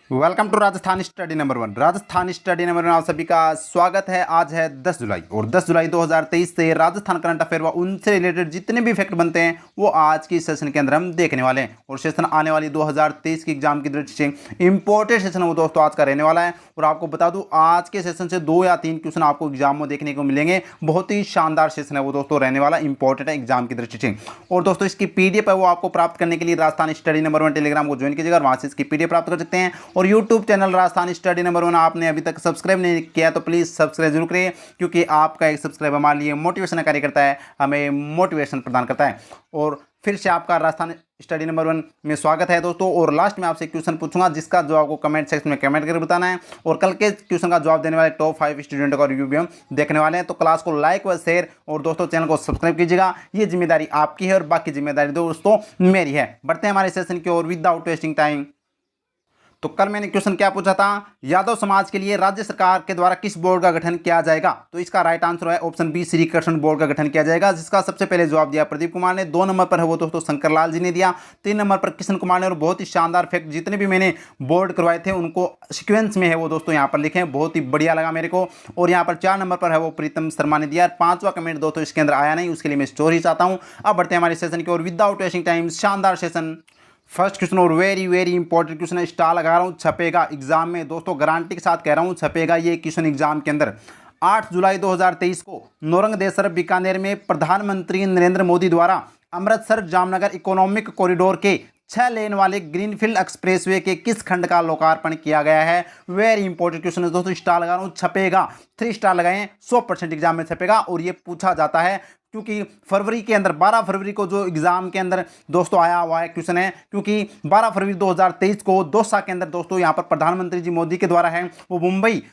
Welcome to Rajasthan study number 1। Rajasthan study number 1 आप सभी का स्वागत है। आज है 10 जुलाई और 10 जुलाई 2023 से राजस्थान करंट अफेयर व उनसे रिलेटेड जितने भी फैक्ट बनते हैं वो आज की सेशन के अंदर हम देखने वाले हैं। और सेशन आने वाली 2023 की एग्जाम की दृष्टि से इंपॉर्टेंट सेशन वो दोस्तों आज का रहने वाला है। और आपको बता दूं आज के सेशन से 2 या 3 क्वेश्चन आपको एग्जाम में देखने को मिलेंगे। बहुत ही शानदार सेशन है वो दोस्तों रहने वाला, इंपॉर्टेंट है एग्जाम की दृष्टि से। और दोस्तों इसकी पीडीएफ है वो आपको प्राप्त करने के लिए राजस्थान स्टडी नंबर 1 टेलीग्राम को ज्वाइन कीजिएगा और वहां से इसकी पीडीएफ प्राप्त कर सकते हैं। और YouTube channel Rajasthan study number 1 आपने अभी तक सब्सक्राइब नहीं किया तो प्लीज़ सब्सक्राइब जरूर करिए, क्योंकि आपका एक सब्सक्राइब हमारे लिए मोटिवेशन कार्य करता है, हमें मोटिवेशन प्रदान करता है। और फिर से आपका राजस्थान स्टडी नंबर 1 में स्वागत है दोस्तों। और लास्ट में आपसे क्वेश्चन पूछूंगा जिसका जवाब आपको कमेंट सेक्शन में कमेंट करके बताना है। और कल के क्वेश्चन का जवाब देने वाले टॉप 5 स्टूडेंटों का रिव्यू भी हम देखने वाले हैं। तो क्लास को लाइक व शेयर और दोस्तों चैनल को सब्सक्राइब कीजिएगा। ये जिम्मेदारी आपकी है और बाकी जिम्मेदारी दोस्तों मेरी है। बढ़ते हैं हमारे सेशन की ओर विदाउट वेस्टिंग टाइम। तो कल मैंने क्वेश्चन क्या पूछा था, यादव समाज के लिए राज्य सरकार के द्वारा किस बोर्ड का गठन किया जाएगा। तो इसका राइट आंसर है option B, Shri Krishna board का गठन किया जाएगा, जिसका सबसे पहले जवाब दिया प्रदीप कुमार ने। 2 नंबर पर है वो दोस्तों शंकर लाल जी ने दिया। 3 नंबर पर किशन कुमार ने। और बहुत ही शानदार फैक्ट जितने भी मैंने बोर्ड करवाए थे उनको सिक्वेंस में है वो दोस्तों यहाँ पर लिखे हैं, बहुत ही बढ़िया लगा मेरे को। और यहाँ पर 4 नंबर पर है वो प्रीतम शर्मा ने दिया। 5वां कमेंट दोस्तों इसके अंदर आया नहीं, उसके लिए मैं स्टोरी चाहता हूँ। अब बढ़ते हैं हमारे सेशन की ओर विदाउट वेस्टिंग टाइम। शानदार सेशन। फर्स्ट क्वेश्चन और वेरी इंपॉर्टेंट क्वेश्चन है, स्टार लगा रहा हूँ, छपेगा एग्जाम में दोस्तों, गारंटी के साथ कह रहा हूँ छपेगा ये क्वेश्चन एग्जाम के अंदर। 8 जुलाई 2023 को नौरंग देसर बीकानेर में प्रधानमंत्री नरेंद्र मोदी द्वारा अमृतसर जामनगर इकोनॉमिक कॉरिडोर के 6 लेन वाले ग्रीनफील्ड एक्सप्रेसवे के किस खंड का लोकार्पण किया गया है। वेरी इंपॉर्टेंट क्वेश्चन है दोस्तों, स्टार लगा रहा हूँ, छपेगा 3 स्टार लगाएं, 100% एग्जाम में छपेगा। और ये पूछा जाता है क्योंकि फरवरी के अंदर 12 फरवरी को जो एग्जाम के अंदर दोस्तों आया हुआ है क्वेश्चन है, क्योंकि 12 फरवरी 2023 को दौसा के अंदर दोस्तों यहाँ पर प्रधानमंत्री जी मोदी के द्वारा है वो मुंबई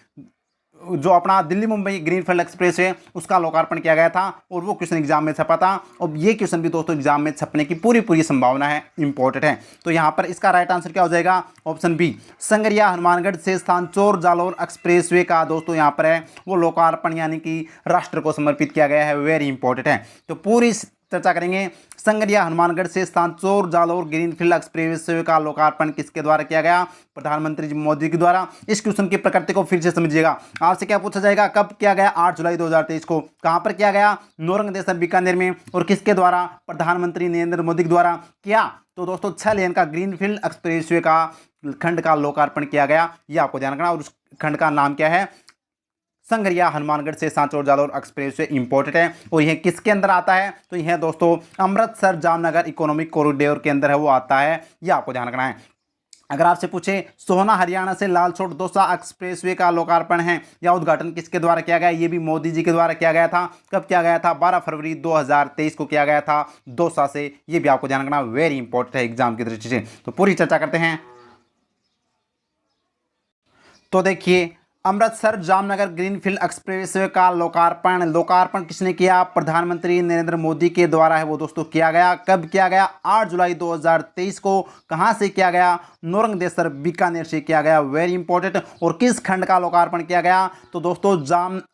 जो अपना दिल्ली मुंबई ग्रीनफील्ड एक्सप्रेस है उसका लोकार्पण किया गया था। और वो क्वेश्चन एग्जाम में छपा था। और ये क्वेश्चन भी दोस्तों एग्जाम में छपने की पूरी संभावना है, इंपॉर्टेंट है। तो यहाँ पर इसका राइट आंसर क्या हो जाएगा, ऑप्शन बी, संगरिया हनुमानगढ़ से स्थानचोर जालौर एक्सप्रेसवे का दोस्तों यहाँ पर है वो लोकार्पण यानी कि राष्ट्र को समर्पित किया गया है। वेरी इंपॉर्टेंट है। तो पूरी चर्चा करेंगे। संगरिया हनुमानगढ़ से स्थानचोर जालौर ग्रीनफील्ड एक्सप्रेसवे का लोकार्पण किसके द्वारा किया गया, प्रधानमंत्री जी मोदी के द्वारा। इस क्वेश्चन की प्रकृति को फिर से समझिएगा। आपसे क्या पूछा जाएगा, कब किया गया, 8 जुलाई 2023 को। कहां पर किया गया, नौरंग देसर बीकानेर में। और किसके द्वारा, प्रधानमंत्री नरेंद्र मोदी के द्वारा किया। तो दोस्तों 6 लेन का ग्रीनफील्ड एक्सप्रेसवे का खंड का लोकार्पण किया गया, ये आपको ध्यान रखना। और उस खंड का नाम क्या है, संगरिया हनुमानगढ़ से सांचौर जालौर एक्सप्रेसवे इंपॉर्टेंट है। और यह किसके अंदर आता है, तो यह दोस्तों अमृतसर जामनगर इकोनॉमिक कॉरिडोर के अंदर है वो आता है, यह आपको ध्यान रखना है। अगर आपसे पूछे सोहना हरियाणा से लालसोट दौसा एक्सप्रेसवे का लोकार्पण है या उद्घाटन किसके द्वारा किया गया, ये भी मोदी जी के द्वारा किया गया था। कब किया गया था, 12 फरवरी 2023 को किया गया था दौसा से, ये भी आपको ध्यान रखना, वेरी इंपॉर्टेंट है एग्जाम की दृष्टि से। तो पूरी चर्चा करते हैं। तो देखिए, अमृतसर जामनगर ग्रीनफील्ड एक्सप्रेसवे का लोकार्पण किसने किया, प्रधानमंत्री नरेंद्र मोदी के द्वारा है वो दोस्तों किया गया। कब किया गया, 8 जुलाई 2023 को। कहां से किया गया, नौरंग देसर बीकानेर से किया गया, वेरी इंपॉर्टेंट। और किस खंड का लोकार्पण किया गया, तो दोस्तों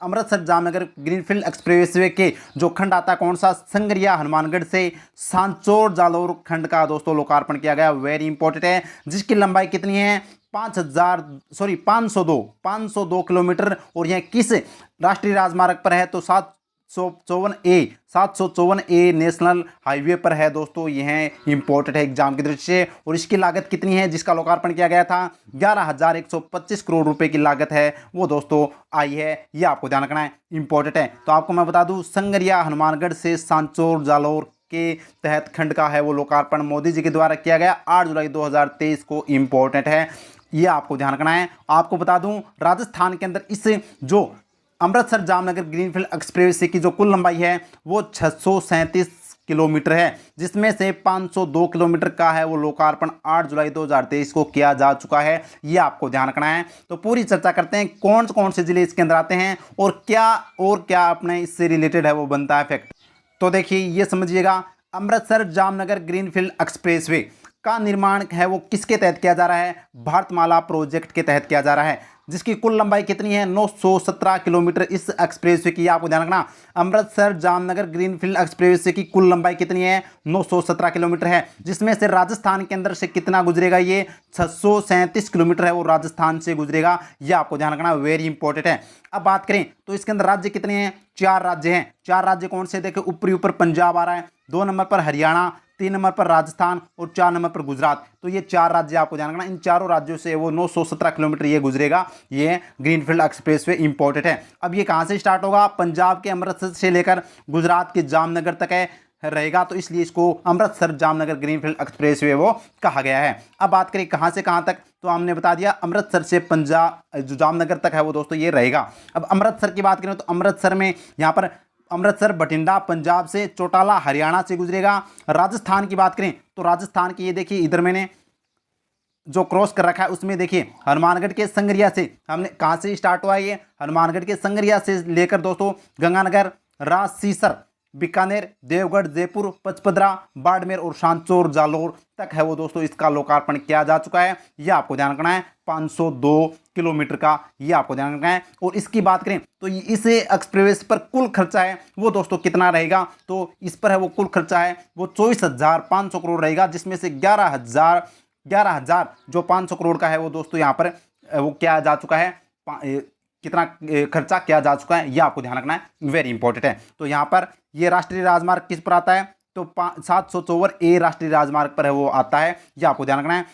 अमृतसर जामनगर ग्रीनफील्ड एक्सप्रेसवे के जो खंड आता है कौन सा, संगरिया हनुमानगढ़ से सांचौर जालौर खंड का दोस्तों लोकार्पण किया गया, वेरी इंपॉर्टेंट है। जिसकी लंबाई कितनी है, 502 किलोमीटर। और यह किस राष्ट्रीय राजमार्ग पर है, तो 754A नेशनल हाईवे पर है दोस्तों, यह इंपॉर्टेंट है एग्जाम की दृष्टि से। और इसकी लागत कितनी है जिसका लोकार्पण किया गया था, 11,125 करोड़ रुपए की लागत है वो दोस्तों आई है, ये आपको ध्यान रखना है, इंपॉर्टेंट है। तो आपको मैं बता दूं, संगरिया हनुमानगढ़ से सांचौर जालौर के तहत खंड का है वो लोकार्पण मोदी जी के द्वारा किया गया 8 जुलाई 2023 को, इंपॉर्टेंट है, ये आपको ध्यान रखना है। आपको बता दूं, राजस्थान के अंदर इस जो अमृतसर जामनगर ग्रीनफील्ड एक्सप्रेस की जो कुल लंबाई है वो 637 किलोमीटर है, जिसमें से 502 किलोमीटर का है वो लोकार्पण 8 जुलाई 2023 को किया जा चुका है, ये आपको ध्यान रखना है। तो पूरी चर्चा करते हैं कौन से जिले इसके अंदर आते हैं और क्या अपने इससे रिलेटेड है वो बनता है फैक्ट। तो देखिए, ये समझिएगा, अमृतसर जामनगर ग्रीनफील्ड एक्सप्रेसवे का निर्माण है वो किसके तहत किया जा रहा है, भारतमाला प्रोजेक्ट के तहत किया जा रहा है। जिसकी कुल लंबाई कितनी है 917 किलोमीटर। इस एक्सप्रेसवे की आपको ध्यान रखना, अमृतसर जामनगर ग्रीनफील्ड एक्सप्रेसवे की कुल लंबाई कितनी है 917 किलोमीटर है, जिसमें से राजस्थान के अंदर से कितना गुजरेगा, ये 637 किलोमीटर है वो राजस्थान से गुजरेगा। ये आपको ध्यान रखना, वेरी इंपॉर्टेंट है। अब बात करें तो इसके अंदर राज्य कितने हैं, 4 राज्य हैं। 4 राज्य कौन से, देखिए ऊपर पंजाब आ रहा है, 2 नंबर पर हरियाणा, 3 नंबर पर राजस्थान और 4 नंबर पर गुजरात। तो ये 4 राज्य आपको ध्यान रखना, इन चारों राज्यों से वो 917 किलोमीटर ये गुजरेगा। ये ग्रीनफील्ड एक्सप्रेसवे इंपॉर्टेंट है। अब ये कहाँ से स्टार्ट होगा, पंजाब के अमृतसर से लेकर गुजरात के जामनगर तक है रहेगा, तो इसलिए इसको अमृतसर जामनगर ग्रीनफील्ड एक्सप्रेसवे वो कहा गया है। अब बात करें कहाँ से कहाँ तक, तो हमने बता दिया अमृतसर से पंजाब जो जामनगर तक है वो दोस्तों ये रहेगा। अब अमृतसर की बात करें तो अमृतसर में यहाँ पर अमृतसर बठिंडा पंजाब से, चौटाला हरियाणा से गुजरेगा। राजस्थान की बात करें तो राजस्थान की ये देखिए इधर मैंने जो क्रॉस कर रखा है उसमें देखिए हनुमानगढ़ के संगरिया से, हमने कहाँ से स्टार्ट हुआ है, ये हनुमानगढ़ के संगरिया से लेकर दोस्तों गंगानगर, राजसीसर, बीकानेर, देवगढ़, जयपुर, पचपदरा, बाड़मेर और सांचौर जालोर तक है वो दोस्तों इसका लोकार्पण किया जा चुका है। यह आपको ध्यान रखना है 502 किलोमीटर का, ये आपको ध्यान रखना है। और इसकी बात करें तो इस एक्सप्रेस पर कुल खर्चा है वो दोस्तों कितना रहेगा, तो इस पर है वो कुल खर्चा है वो 24,500 करोड़ रहेगा, जिसमें से 11,000 जो 500 करोड़ का है वो दोस्तों यहाँ पर वो क्या जा चुका है, कितना खर्चा किया जा चुका है, यह आपको ध्यान रखना है, वेरी इंपॉर्टेंट है। तो यहाँ पर ये राष्ट्रीय राजमार्ग किस पर आता है, तो 754 राष्ट्रीय राजमार्ग पर है वो आता है, यह आपको ध्यान रखना है।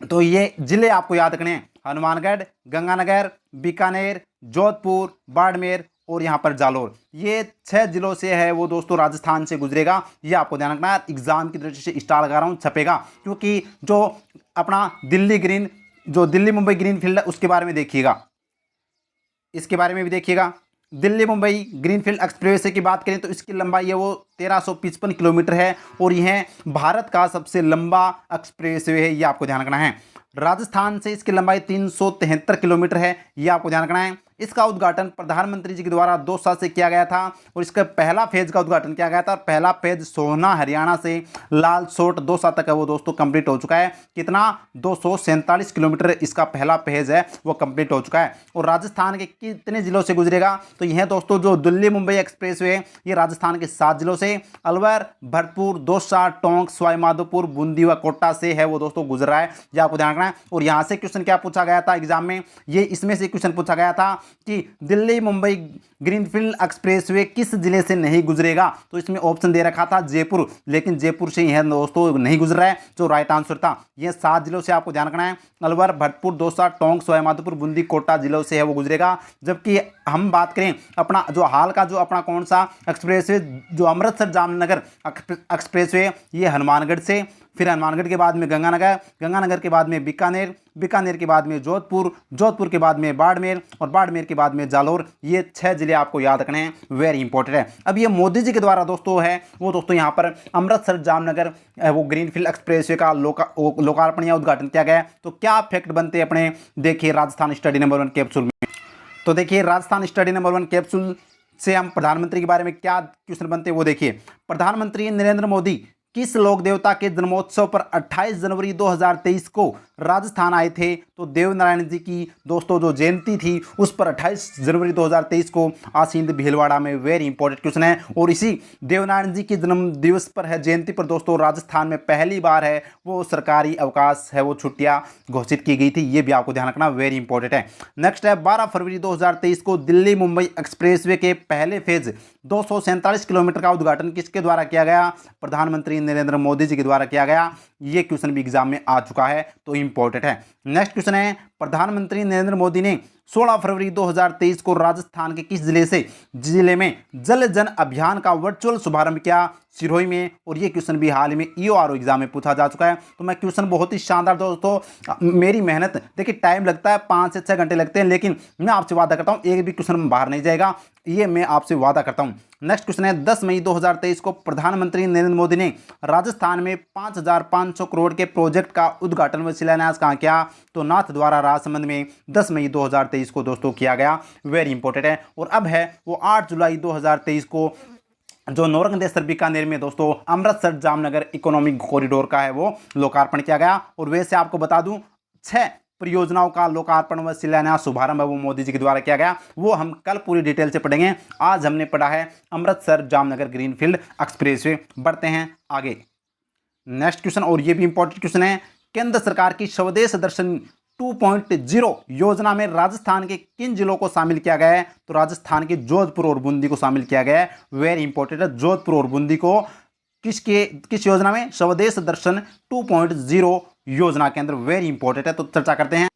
तो ये जिले आपको याद रखने हैं, हनुमानगढ़, गंगानगर, बीकानेर, जोधपुर, बाड़मेर और यहाँ पर जालोर। ये 6 जिलों से है वो दोस्तों राजस्थान से गुजरेगा। ये आपको ध्यान रखना है, एग्जाम की दृष्टि से स्टार लगा रहा हूँ, छपेगा, क्योंकि जो अपना दिल्ली मुंबई ग्रीन फील्ड है उसके बारे में देखिएगा, इसके बारे में भी देखिएगा। दिल्ली मुंबई ग्रीनफील्ड एक्सप्रेसवे की बात करें तो इसकी लंबाई है वो 1355 किलोमीटर है और यह भारत का सबसे लंबा एक्सप्रेसवे है, ये आपको ध्यान रखना है। राजस्थान से इसकी लंबाई 373 किलोमीटर है, ये आपको ध्यान रखना है। इसका उद्घाटन प्रधानमंत्री जी के द्वारा दौसा से किया गया था और इसका पहला फेज का उद्घाटन किया गया था। पहला फेज सोहना हरियाणा से लालसोट दौसा तक है वो दोस्तों कंप्लीट हो चुका है। कितना, 247 किलोमीटर इसका पहला फेज है वो कंप्लीट हो चुका है। और राजस्थान के कितने जिलों से गुजरेगा, तो यह दोस्तों जो दिल्ली मुंबई एक्सप्रेसवे ये राजस्थान के 7 जिलों से, अलवर, भरतपुर, दौसा, टोंक, सवाई माधोपुर, बूंदी व कोटा से है वो दोस्तों गुजर रहा है, ये आपको ध्यान रखना है। और यहाँ से क्वेश्चन क्या पूछा गया था एग्जाम में, ये इसमें से क्वेश्चन पूछा गया था कि दिल्ली मुंबई ग्रीनफील्ड एक्सप्रेसवे किस जिले से नहीं गुजरेगा, तो इसमें ऑप्शन दे रखा था जयपुर, लेकिन जयपुर से यह दोस्तों नहीं गुजर रहा है, जो राइट आंसर था। यह 7 जिलों से आपको ध्यान रखना है, अलवर, भरतपुर, दौसा, टोंक, सवाई माधोपुर, बूंदी, कोटा जिलों से है वो गुजरेगा। जबकि हम बात करें अपना जो हाल का जो अपना कौन सा एक्सप्रेसवे, जो अमृतसर जामनगर एक्सप्रेसवे, ये हनुमानगढ़ से, फिर हनुमानगढ़ के बाद में गंगानगर, गंगानगर के बाद में बीकानेर, बीकानेर के बाद में जोधपुर, जोधपुर के बाद में बाड़मेर और बाड़मेर के बाद में जालोर। ये 6 जिले आपको याद रखने हैं, वेरी इंपॉर्टेंट है। अब ये मोदी जी के द्वारा दोस्तों है वो दोस्तों यहाँ पर अमृतसर जामनगर वो ग्रीनफील्ड एक्सप्रेसवे का लोकार्पण या उद्घाटन किया गया है। तो क्या फैक्ट बनते हैं अपने, देखिए राजस्थान स्टडी नंबर 1 कैप्सूल में। तो देखिए राजस्थान स्टडी नंबर 1 कैप्सूल से हम प्रधानमंत्री के बारे में क्या क्वेश्चन बनते हैं वो देखिए। प्रधानमंत्री नरेंद्र मोदी किस लोक देवता के जन्मोत्सव पर 28 जनवरी 2023 को राजस्थान आए थे, तो देवनारायण जी की दोस्तों जो जयंती थी उस पर 28 जनवरी 2023 को आसींद भीलवाड़ा में, वेरी इंपॉर्टेंट क्वेश्चन है। और इसी देवनारायण जी के जन्म दिवस पर है, जयंती पर दोस्तों राजस्थान में पहली बार है वो सरकारी अवकाश है वो छुट्टियां घोषित की गई थी, ये भी आपको ध्यान रखना, वेरी इंपॉर्टेंट है। नेक्स्ट है 12 फरवरी 2023 को दिल्ली मुंबई एक्सप्रेसवे के पहले फेज 247 किलोमीटर का उद्घाटन किसके द्वारा किया गया, प्रधानमंत्री नरेंद्र मोदी जी के द्वारा किया गया। ये क्वेश्चन भी एग्जाम में आ चुका है, तो इंपॉर्टेंट है। नेक्स्ट क्वेश्चन है प्रधानमंत्री नरेंद्र मोदी ने 16 फरवरी 2023 को राजस्थान के किस जिले में जल जन अभियान का वर्चुअल शुभारंभ किया, सिरोही में। और ये क्वेश्चन भी हाल ही में ईओआरओ एग्जाम में पूछा जा चुका है। तो मैं क्वेश्चन बहुत ही शानदार दोस्तों, मेरी मेहनत देखिए, टाइम लगता है 5 से 6 घंटे लगते हैं, लेकिन मैं आपसे वादा करता हूँ एक भी क्वेश्चन बाहर नहीं जाएगा, ये मैं आपसे वादा करता हूँ। नेक्स्ट क्वेश्चन है 10 मई 2023 को प्रधानमंत्री नरेंद्र मोदी ने राजस्थान में 5,500 करोड़ के प्रोजेक्ट का उद्घाटन व शिलान्यास कहाँ किया, तो नाथ द्वारा राजसमंद में 10 मई 2023 को दोस्तों किया गया, वेरी इंपॉर्टेंट है। और अब है वो 8 जुलाई 2023 को जो नौरंगदेसर बीकानेर में दोस्तों अमृतसर जामनगर इकोनॉमिक कॉरिडोर का है वो लोकार्पण किया गया। और वैसे आपको बता दूं 6 परियोजनाओं का लोकार्पण व शिलान्यास शुभारंभ है वो मोदी जी के द्वारा किया गया, वो हम कल पूरी डिटेल से पढ़ेंगे। आज हमने पढ़ा है अमृतसर जामनगर ग्रीनफील्ड एक्सप्रेसवे। बढ़ते हैं आगे नेक्स्ट क्वेश्चन, और ये भी इंपॉर्टेंट क्वेश्चन है। केंद्र सरकार की स्वदेश दर्शन 2.0 योजना में राजस्थान के किन जिलों को शामिल किया गया है? तो राजस्थान के जोधपुर और बूंदी को शामिल किया गया है। वेरी इंपॉर्टेंट है, जोधपुर और बूंदी को किस योजना में? स्वदेश दर्शन 2.0 योजना के अंदर। वेरी इंपॉर्टेंट है, तो चर्चा करते हैं।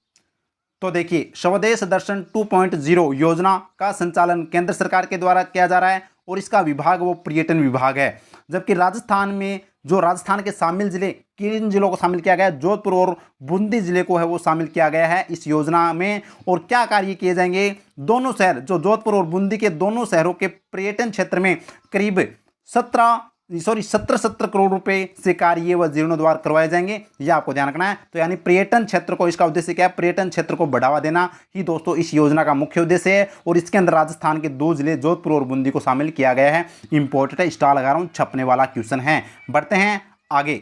तो देखिए, स्वदेश दर्शन 2.0 योजना का संचालन केंद्र सरकार के द्वारा किया जा रहा है और इसका विभाग वो पर्यटन विभाग है। जबकि राजस्थान में जो राजस्थान के शामिल जिले, किन जिलों को शामिल किया गया है? जोधपुर और बूंदी जिले को है वो शामिल किया गया है इस योजना में। और क्या कार्य किए जाएंगे? दोनों शहर, जो जोधपुर और बूंदी के दोनों शहरों के पर्यटन क्षेत्र में करीब 17 करोड़ रुपए से कार्य व जीर्णोद्वार करवाए जाएंगे। यह आपको ध्यान रखना है। तो यानी पर्यटन क्षेत्र को, इसका उद्देश्य क्या है? पर्यटन क्षेत्र को बढ़ावा देना ही दोस्तों इस योजना का मुख्य उद्देश्य है। और इसके अंदर राजस्थान के 2 जिले जोधपुर और बूंदी को शामिल किया गया है। इंपॉर्टेंट है, स्टार लगा रहा हूँ, छपने वाला क्वेश्चन है। बढ़ते हैं आगे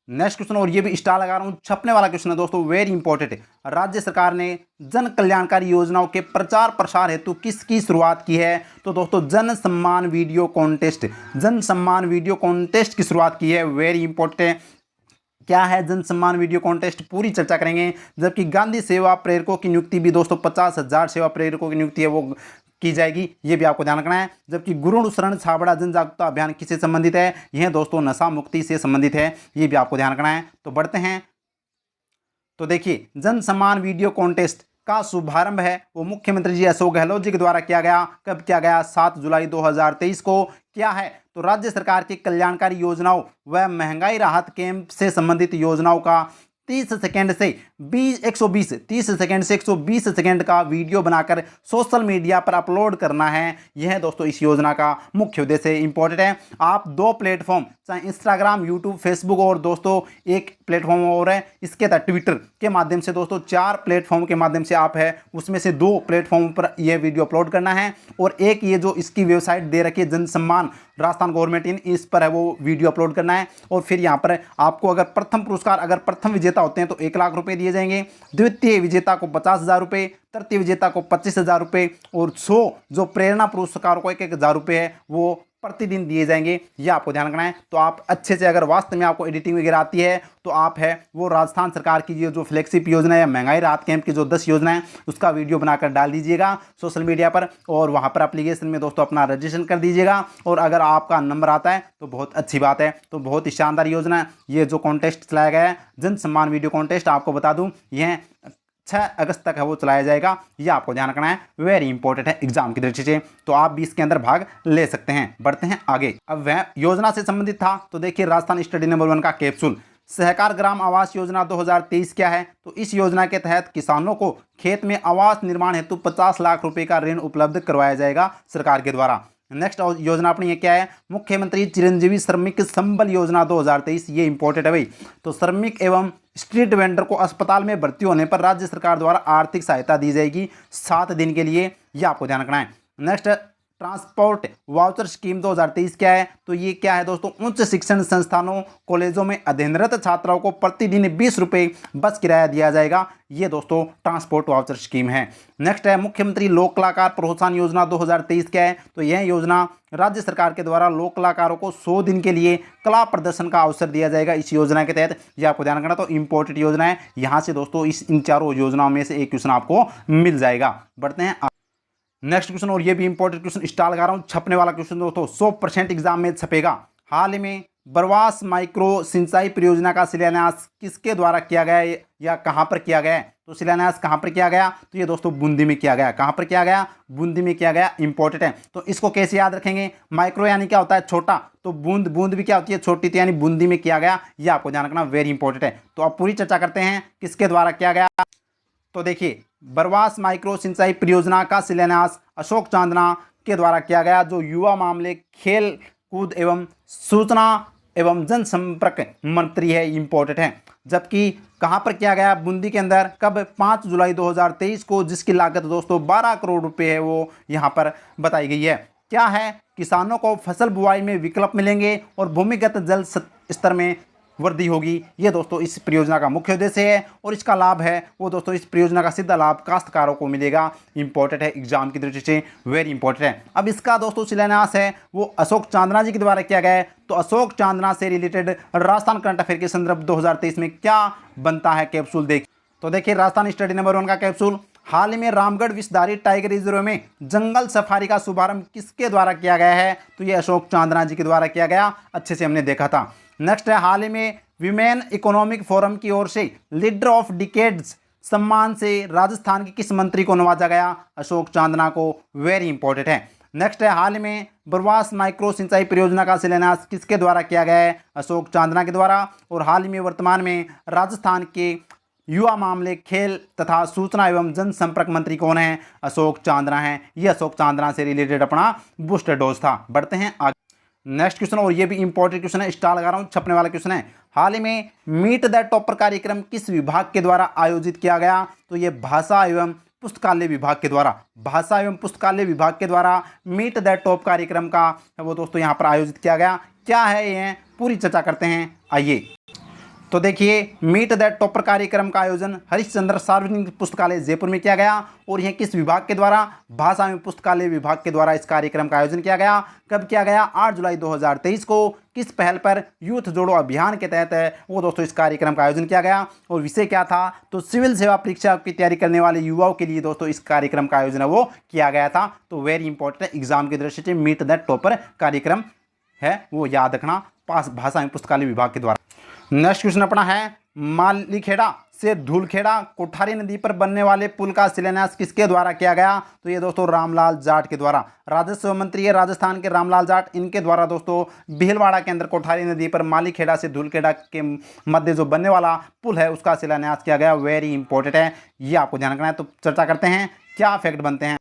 नेक्स्ट क्वेश्चन, और ये भी स्टार लगा रहा हूँ, छपने वाला क्वेश्चन है दोस्तों। वेरी इंपॉर्टेंट है। राज्य सरकार ने जन कल्याणकारी योजनाओं के प्रचार प्रसार हेतु किसकी शुरुआत की है? तो दोस्तों जन सम्मान वीडियो कॉन्टेस्ट की शुरुआत की है। वेरी इंपॉर्टेंट है। क्या है जन सम्मान वीडियो कॉन्टेस्ट, पूरी चर्चा करेंगे। जबकि गांधी सेवा प्रेरकों की नियुक्ति भी दोस्तों 50,000 सेवा प्रेरकों की नियुक्ति है वो की जाएगी, ये भी आपको ध्यान रखना है। जबकि गुरुण शरण छाबड़ा जन जागरूकता अभियान किससे संबंधित है? यह दोस्तों नशा मुक्ति से संबंधित है, ये भी आपको ध्यान रखना है। तो बढ़ते हैं। तो देखिए, जन सम्मान वीडियो कॉन्टेस्ट का शुभारंभ है वो मुख्यमंत्री जी अशोक गहलोत जी के द्वारा किया गया। कब किया गया? 7 जुलाई 2023 को। क्या है? तो राज्य सरकार की कल्याणकारी योजनाओं व महंगाई राहत कैंप से संबंधित योजनाओं का 30 सेकंड से 120 सेकंड का वीडियो बनाकर सोशल मीडिया पर अपलोड करना है। यह दोस्तों इस योजना का मुख्य उद्देश्य है। इंपॉर्टेंट है। आप 2 प्लेटफॉर्म, चाहे इंस्टाग्राम, यूट्यूब, फेसबुक और दोस्तों एक प्लेटफॉर्म और है, इसके तहत ट्विटर के माध्यम से दोस्तों 4 प्लेटफॉर्म के माध्यम से आप है उसमें से 2 प्लेटफॉर्म पर यह वीडियो अपलोड करना है। और एक ये जो इसकी वेबसाइट दे रखी है जन सम्मान राजस्थान गवर्नमेंट इन, इस पर है वो वीडियो अपलोड करना है। और फिर यहाँ पर आपको अगर प्रथम पुरस्कार, अगर प्रथम विजेता होते हैं तो 1 लाख रुपए दिए जाएंगे, द्वितीय विजेता को 50,000 रुपए, तृतीय विजेता को 25,000 रुपए और 100 जो प्रेरणा पुरस्कार को 1,000 रुपए है वो प्रतिदिन दिए जाएंगे। यह आपको ध्यान रखना है। तो आप अच्छे से, अगर वास्तव में आपको एडिटिंग वगैरह आती है तो आप है वो राजस्थान सरकार की जो फ्लैगशिप योजना है, महंगाई राहत कैंप की जो 10 योजना है उसका वीडियो बनाकर डाल दीजिएगा सोशल मीडिया पर, और वहां पर एप्लीकेशन में दोस्तों अपना रजिस्ट्रेशन कर दीजिएगा। और अगर आपका नंबर आता है तो बहुत अच्छी बात है। तो बहुत ही शानदार योजना है ये जो कॉन्टेस्ट चलाया गया है, जन सम्मान वीडियो कॉन्टेस्ट। आपको बता दूं यह 6 अगस्त तक है वो चलाया जाएगा। ये आपको ध्यान रखना है, वेरी इंपॉर्टेंट है एग्जाम की दृष्टि से। तो आप भी इसके अंदर भाग ले सकते हैं। बढ़ते हैं आगे। अब वह योजना से संबंधित था तो देखिए, राजस्थान स्टडी नंबर 1 का कैप्सूल सहकार ग्राम आवास योजना 2023 क्या है? तो इस योजना के तहत किसानों को खेत में आवास निर्माण हेतु 50 लाख रुपए का ऋण उपलब्ध करवाया जाएगा सरकार के द्वारा। नेक्स्ट योजना अपनी ये क्या है? मुख्यमंत्री चिरंजीवी श्रमिक संबल योजना 2023। ये इंपॉर्टेंट है भाई। तो श्रमिक एवं स्ट्रीट वेंडर को अस्पताल में भर्ती होने पर राज्य सरकार द्वारा आर्थिक सहायता दी जाएगी 7 दिन के लिए। ये आपको ध्यान रखना है। नेक्स्ट ट्रांसपोर्ट वाउचर स्कीम 2023 क्या है? तो ये क्या है दोस्तों? उच्च शिक्षण संस्थानों कॉलेजों में अध्ययनरत छात्राओं को प्रतिदिन 20 रुपये बस किराया दिया जाएगा। ये दोस्तों ट्रांसपोर्ट वाउचर स्कीम है। नेक्स्ट है मुख्यमंत्री लोक कलाकार प्रोत्साहन योजना 2023 क्या है? तो यह योजना राज्य सरकार के द्वारा लोक कलाकारों को 100 दिन के लिए कला प्रदर्शन का अवसर दिया जाएगा इस योजना के तहत। ये आपको ध्यान रखना। तो इंपॉर्टेंट योजना है। यहाँ से दोस्तों इन चारों योजनाओं में से एक क्वेश्चन आपको मिल जाएगा। बढ़ते हैं नेक्स्ट क्वेश्चन, और ये भी इंपॉर्टेंट क्वेश्चन, स्टार लगा रहा हूं, छपने वाला क्वेश्चन दोस्तों 100% एग्जाम में छपेगा। हाल ही में बरवास माइक्रो सिंचाई परियोजना का शिलान्यास किसके द्वारा किया गया है या कहां पर किया गया है? तो शिलान्यास कहां पर किया गया? तो ये दोस्तों बूंदी में किया गया। कहां पर किया गया? बूंदी में किया गया। इंपॉर्टेंट है। तो इसको कैसे याद रखेंगे? माइक्रो यानी क्या होता है? छोटा। तो बूंद, बूंद भी क्या होती है? छोटी। तो यानी बूंदी में किया गया। ये आपको ध्यान रखना, वेरी इंपॉर्टेंट है। तो अब पूरी चर्चा करते हैं किसके द्वारा किया गया। तो देखिए, बरवास माइक्रो सिंचाई परियोजना का शिलान्यास अशोक चांदना के द्वारा किया गया, जो युवा मामले, खेल कूद एवं सूचना एवं जनसंपर्क मंत्री है। इंपॉर्टेंट है। जबकि कहां पर किया गया? बूंदी के अंदर। कब? 5 जुलाई 2023 को, जिसकी लागत दोस्तों 12 करोड़ रुपए है वो यहां पर बताई गई है। क्या है? किसानों को फसल बुआई में विकल्प मिलेंगे और भूमिगत जल स्तर में वृद्धि होगी। ये दोस्तों इस परियोजना का मुख्य उद्देश्य है और इसका लाभ है वो दोस्तों इस परियोजना का सीधा लाभ काश्तकारों को मिलेगा। इंपॉर्टेंट है, एग्जाम की दृष्टि से वेरी इंपॉर्टेंट है। अब इसका दोस्तों शिलान्यास है वो अशोक चांदना जी के द्वारा किया गया है। तो अशोक चांदना से रिलेटेड राजस्थान करंट अफेयर के संदर्भ 2023 में क्या बनता है कैप्सूल देखिए। तो देखिए राजस्थान स्टडी नंबर 1 का कैप्सूल, हाल ही में रामगढ़ विषधारी टाइगर रिजर्व में जंगल सफारी का शुभारंभ किसके द्वारा किया गया है? तो ये अशोक चांदना जी के द्वारा किया गया, अच्छे से हमने देखा था। नेक्स्ट है, हाल ही में विमेन इकोनॉमिक फोरम की ओर से लीडर ऑफ डिकेड्स सम्मान से राजस्थान के किस मंत्री को नवाजा गया? अशोक चांदना को, वेरी इंपॉर्टेंट है। नेक्स्ट है, हाल में बरवास माइक्रो सिंचाई परियोजना का शिलान्यास किसके द्वारा किया गया है? अशोक चांदना के द्वारा। और हाल ही में वर्तमान में राजस्थान के युवा मामले, खेल तथा सूचना एवं जनसंपर्क मंत्री कौन है? अशोक चांदना है। ये अशोक चांदना से रिलेटेड अपना बूस्टर डोज था। बढ़ते हैं आगे नेक्स्ट क्वेश्चन, और ये भी इंपॉर्टेंट क्वेश्चन है, स्टार लगा रहा हूँ, छपने वाला क्वेश्चन है। हाल ही में मीट द टॉपर कार्यक्रम किस विभाग के द्वारा आयोजित किया गया? तो ये भाषा एवं पुस्तकालय विभाग के द्वारा, भाषा एवं पुस्तकालय विभाग के द्वारा मीट द टॉप कार्यक्रम का वो दोस्तों यहाँ पर आयोजित किया गया। क्या है ये, पूरी चर्चा करते हैं, आइए। तो देखिए मीट द टॉपर कार्यक्रम का आयोजन हरिश्चंद्र सार्वजनिक पुस्तकालय जयपुर में किया गया। और यह किस विभाग के द्वारा? भाषा एवं पुस्तकालय विभाग के द्वारा इस कार्यक्रम का आयोजन किया गया। कब किया गया? 8 जुलाई 2023 को। किस पहल पर? यूथ जोड़ो अभियान के तहत वो दोस्तों इस कार्यक्रम का आयोजन किया गया। और विषय क्या था? तो सिविल सेवा परीक्षा की तैयारी करने वाले युवाओं के लिए दोस्तों इस कार्यक्रम का आयोजन वो किया गया था। तो वेरी इंपॉर्टेंट है, एग्जाम की दृष्टि से मीट द टॉपर कार्यक्रम है वो याद रखना, पास भाषा एवं पुस्तकालय विभाग के द्वारा। नेक्स्ट क्वेश्चन अपना है, मालीखेड़ा से धूलखेड़ा कोठारी नदी पर बनने वाले पुल का शिलान्यास किसके द्वारा किया गया? तो ये दोस्तों रामलाल जाट के द्वारा। राजस्व मंत्री है राजस्थान के रामलाल जाट, इनके द्वारा दोस्तों भीलवाड़ा के अंदर कोठारी नदी पर मालीखेड़ा से धूलखेड़ा के मध्य जो बनने वाला पुल है उसका शिलान्यास किया गया। वेरी इंपॉर्टेंट है, ये आपको ध्यान रखना है। तो चर्चा करते हैं क्या फैक्ट बनते हैं।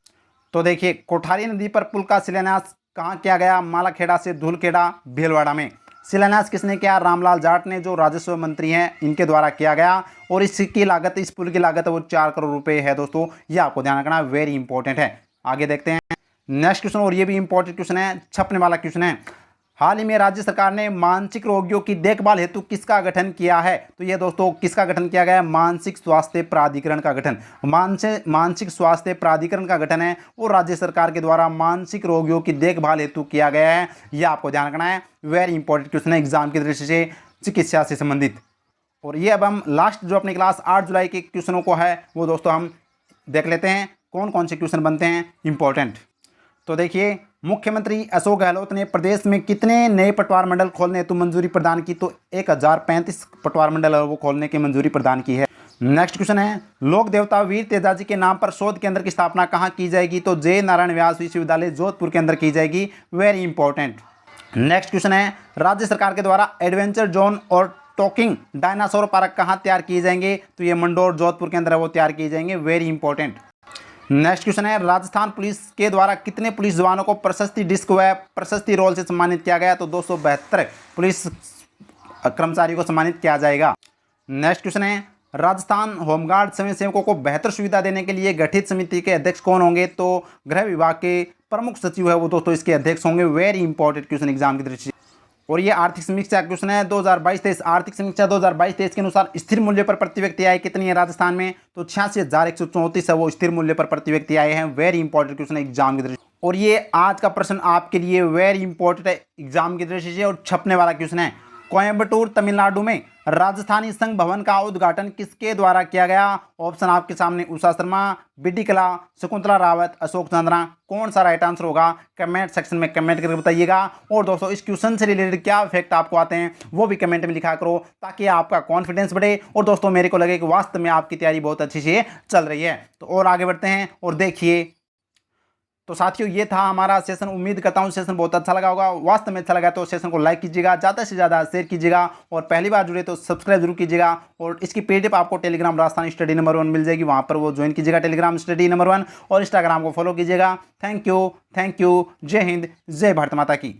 तो देखिए कोठारी नदी पर पुल का शिलान्यास कहाँ किया गया? मालीखेड़ा से धूलखेड़ा भीलवाड़ा में। शिलान्यास किसने किया? रामलाल जाट ने, जो राजस्व मंत्री हैं, इनके द्वारा किया गया। और इसकी लागत, इस पुल की लागत वो 4 करोड़ रुपए है दोस्तों, ये आपको ध्यान रखना, वेरी इंपॉर्टेंट है। आगे देखते हैं नेक्स्ट क्वेश्चन, और ये भी इंपॉर्टेंट क्वेश्चन है, छपने वाला क्वेश्चन है। हाल ही में राज्य सरकार ने मानसिक रोगियों की देखभाल हेतु किसका गठन किया है? तो ये दोस्तों किसका गठन किया गया है? मानसिक स्वास्थ्य प्राधिकरण का गठन। मानसिक स्वास्थ्य प्राधिकरण का गठन है वो राज्य सरकार के द्वारा मानसिक रोगियों की देखभाल हेतु किया गया है। यह आपको ध्यान रखना है, वेरी इंपॉर्टेंट क्वेश्चन है एग्जाम की दृष्टि से, चिकित्सा से संबंधित। और ये अब हम लास्ट जो अपनी क्लास 8 जुलाई के क्वेश्चनों को है वो दोस्तों हम देख लेते हैं कौन कौन से क्वेश्चन बनते हैं इंपॉर्टेंट। तो देखिए मुख्यमंत्री अशोक गहलोत ने प्रदेश में कितने नए पटवार मंडल खोलने हेतु मंजूरी प्रदान की? तो 1035 पटवार मंडल वो खोलने की मंजूरी प्रदान की है। नेक्स्ट क्वेश्चन है, लोक देवता वीर तेजाजी के नाम पर शोध केंद्र की स्थापना कहाँ की जाएगी? तो जय नारायण व्यास विश्वविद्यालय जोधपुर के अंदर की जाएगी, वेरी इंपॉर्टेंट। नेक्स्ट क्वेश्चन है, राज्य सरकार के द्वारा एडवेंचर जोन और टॉकिंग डायनासोर पार्क कहाँ तैयार किए जाएंगे? तो ये मंडोर जोधपुर के अंदर वो तैयार किए जाएंगे, वेरी इंपॉर्टेंट। नेक्स्ट क्वेश्चन है, राजस्थान पुलिस के द्वारा कितने पुलिस जवानों को प्रशस्ति डिस्क व प्रशस्ति रोल से सम्मानित किया गया? तो 272 पुलिस कर्मचारियों को सम्मानित किया जाएगा। नेक्स्ट क्वेश्चन है, राजस्थान होमगार्ड स्वयंसेवकों को बेहतर सुविधा देने के लिए गठित समिति के अध्यक्ष कौन होंगे? तो गृह विभाग के प्रमुख सचिव है वो दोस्तों इसके अध्यक्ष होंगे, वेरी इंपॉर्टेंट क्वेश्चन एग्जाम की दृष्टि से। और ये आर्थिक समीक्षा क्वेश्चन है 2022-23 आर्थिक समीक्षा 2022-23 के अनुसार स्थिर मूल्य पर प्रति व्यक्ति आय कितनी है राजस्थान में? तो 86,134 है वो स्थिर मूल्य पर प्रति व्यक्ति आए हैं, वेरी इंपॉर्टेंट क्वेश्चन है एग्जाम की दृष्टि। और ये आज का प्रश्न आपके लिए वेरी इंपॉर्टेंट है एग्जाम की दृष्टि से और छपने वाला क्वेश्चन है, कोयम्बटूर तमिलनाडु में राजधानी संघ भवन का उद्घाटन किसके द्वारा किया गया? ऑप्शन आपके सामने, उषा शर्मा, बीडी कला, शकुंतला रावत, अशोक चंद्रा। कौन सा राइट आंसर होगा? कमेंट सेक्शन में कमेंट करके बताइएगा। और दोस्तों इस क्वेश्चन से रिलेटेड क्या फैक्ट आपको आते हैं वो भी कमेंट में लिखा करो ताकि आपका कॉन्फिडेंस बढ़े और दोस्तों मेरे को लगे कि वास्तव में आपकी तैयारी बहुत अच्छी से चल रही है। तो और आगे बढ़ते हैं और देखिए, तो साथियों ये था हमारा सेशन। उम्मीद करता हूँ सेशन बहुत अच्छा लगा होगा। वास्तव में अच्छा लगा तो सेशन को लाइक कीजिएगा, ज़्यादा से ज़्यादा शेयर कीजिएगा और पहली बार जुड़े तो सब्सक्राइब जरूर कीजिएगा। और इसकी पीडीएफ आपको टेलीग्राम राजस्थान स्टडी नंबर 1 मिल जाएगी, वहाँ पर वो ज्वाइन कीजिएगा टेलीग्राम स्टडी नंबर 1 और इंस्टाग्राम को फॉलो कीजिएगा। थैंक यू, जय हिंद, जय भारत माता की।